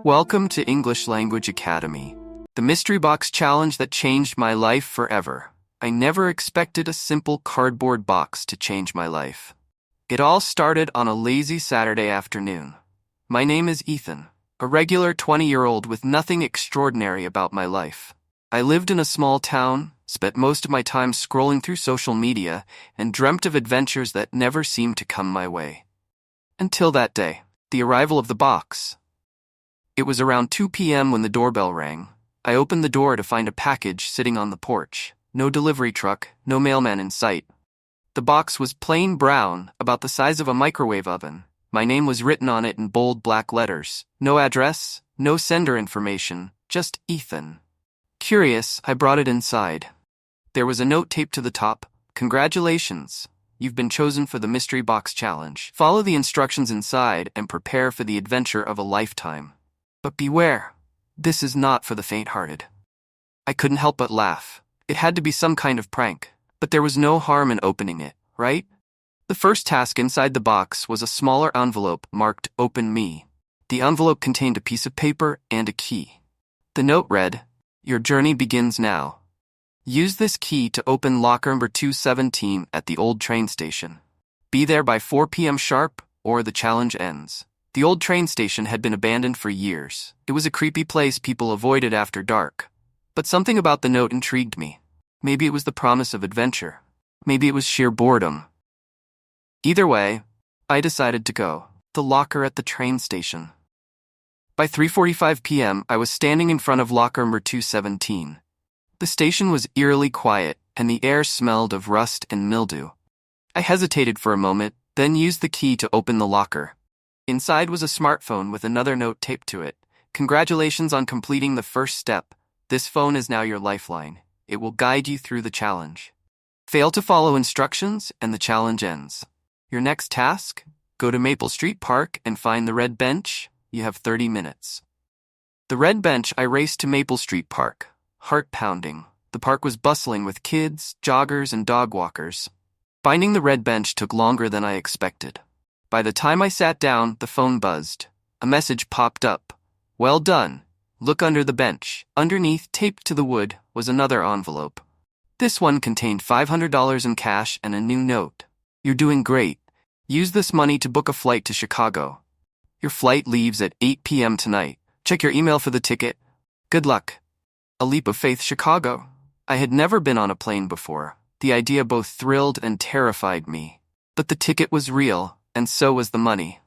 Welcome to English Language Academy, the mystery box challenge that changed my life forever. I never expected a simple cardboard box to change my life. It all started on a lazy Saturday afternoon. My name is Ethan, a regular 20-year-old with nothing extraordinary about my life. I lived in a small town, spent most of my time scrolling through social media, and dreamt of adventures that never seemed to come my way. Until that day, the arrival of the box. It was around 2 p.m. when the doorbell rang. I opened the door to find a package sitting on the porch. No delivery truck, no mailman in sight. The box was plain brown, about the size of a microwave oven. My name was written on it in bold black letters. No address, no sender information, just Ethan. Curious, I brought it inside. There was a note taped to the top. Congratulations. You've been chosen for the Mystery Box Challenge. Follow the instructions inside and prepare for the adventure of a lifetime. But beware, this is not for the faint-hearted. I couldn't help but laugh. It had to be some kind of prank, but there was no harm in opening it, right? The first task inside the box was a smaller envelope marked Open Me. The envelope contained a piece of paper and a key. The note read, "Your journey begins now. Use this key to open locker number 217 at the old train station. Be there by 4 p.m. sharp, or the challenge ends." The old train station had been abandoned for years. It was a creepy place people avoided after dark. But something about the note intrigued me. Maybe it was the promise of adventure. Maybe it was sheer boredom. Either way, I decided to go. The locker at the train station. By 3:45 p.m., I was standing in front of locker number 217. The station was eerily quiet, and the air smelled of rust and mildew. I hesitated for a moment, then used the key to open the locker. Inside was a smartphone with another note taped to it. Congratulations on completing the first step. This phone is now your lifeline. It will guide you through the challenge. Fail to follow instructions, and the challenge ends. Your next task? Go to Maple Street Park and find the red bench. You have 30 minutes. The red bench. I raced to Maple Street Park. Heart pounding. The park was bustling with kids, joggers, and dog walkers. Finding the red bench took longer than I expected. By the time I sat down, the phone buzzed. A message popped up. Well done. Look under the bench. Underneath, taped to the wood, was another envelope. This one contained $500 in cash and a new note. You're doing great. Use this money to book a flight to Chicago. Your flight leaves at 8 p.m. tonight. Check your email for the ticket. Good luck. A leap of faith, Chicago. I had never been on a plane before. The idea both thrilled and terrified me. But the ticket was real, and so was the money.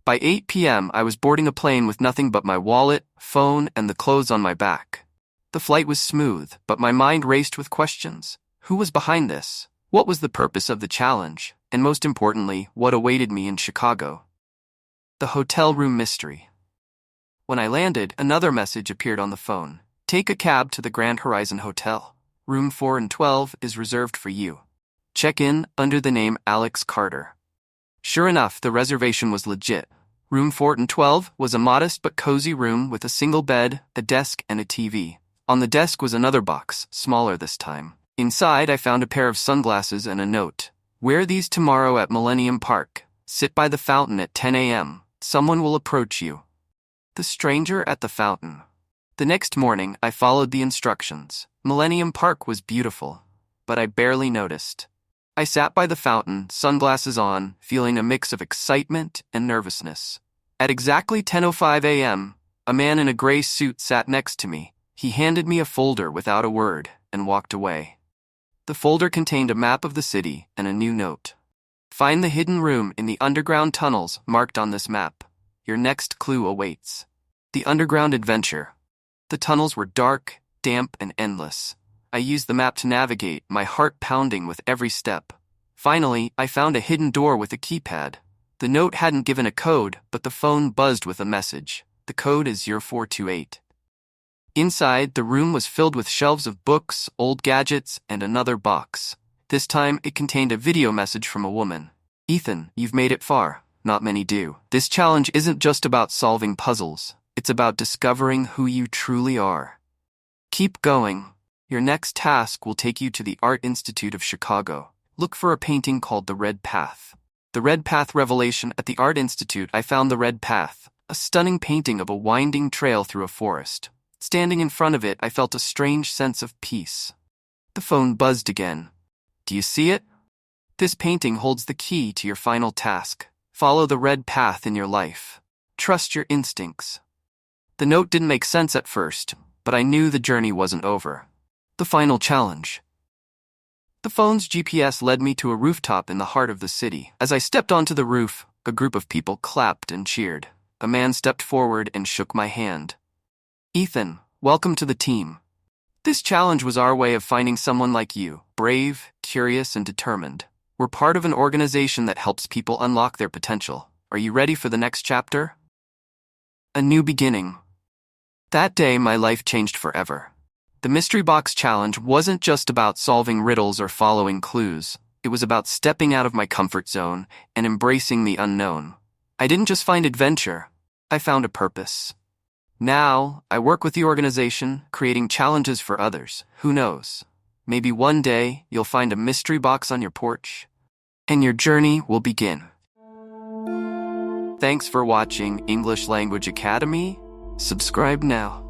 By 8 p.m., I was boarding a plane with nothing but my wallet, phone, and the clothes on my back. The flight was smooth, but my mind raced with questions. Who was behind this? What was the purpose of the challenge? And most importantly, what awaited me in Chicago? The hotel room mystery. When I landed, another message appeared on the phone. Take a cab to the Grand Horizon Hotel. Room 412 is reserved for you. Check in under the name Alex Carter. Sure enough, the reservation was legit. Room 412 was a modest but cozy room with a single bed, a desk, and a TV. On the desk was another box, smaller this time. Inside, I found a pair of sunglasses and a note. Wear these tomorrow at Millennium Park. Sit by the fountain at 10 a.m. Someone will approach you. The stranger at the fountain. The next morning, I followed the instructions. Millennium Park was beautiful, but I barely noticed. I sat by the fountain, sunglasses on, feeling a mix of excitement and nervousness. At exactly 10:05 a.m., a man in a gray suit sat next to me. He handed me a folder without a word and walked away. The folder contained a map of the city and a new note. Find the hidden room in the underground tunnels marked on this map. Your next clue awaits. The underground adventure. The tunnels were dark, damp, and endless. I used the map to navigate, my heart pounding with every step. Finally, I found a hidden door with a keypad. The note hadn't given a code, but the phone buzzed with a message. The code is 0428. Inside, the room was filled with shelves of books, old gadgets, and another box. This time, it contained a video message from a woman. Ethan, you've made it far. Not many do. This challenge isn't just about solving puzzles. It's about discovering who you truly are. Keep going. Your next task will take you to the Art Institute of Chicago. Look for a painting called The Red Path. The Red Path revelation. At the Art Institute, I found The Red Path, A stunning painting of a winding trail through a forest. Standing in front of it, I felt a strange sense of peace. The phone buzzed again. Do you see it? This painting holds the key to your final task. Follow the red path in your life. Trust your instincts. The note didn't make sense at first, but I knew the journey wasn't over. The final challenge. The phone's GPS led me to a rooftop in the heart of the city. As I stepped onto the roof, a group of people clapped and cheered. A man stepped forward and shook my hand. Ethan, welcome to the team. This challenge was our way of finding someone like you, brave, curious, and determined. We're part of an organization that helps people unlock their potential. Are you ready for the next chapter? A new beginning. That day, my life changed forever. The Mystery Box Challenge wasn't just about solving riddles or following clues. It was about stepping out of my comfort zone and embracing the unknown. I didn't just find adventure, I found a purpose. Now, I work with the organization, creating challenges for others. Who knows? Maybe one day, you'll find a mystery box on your porch, and your journey will begin. Thanks for watching English Language Academy. Subscribe now.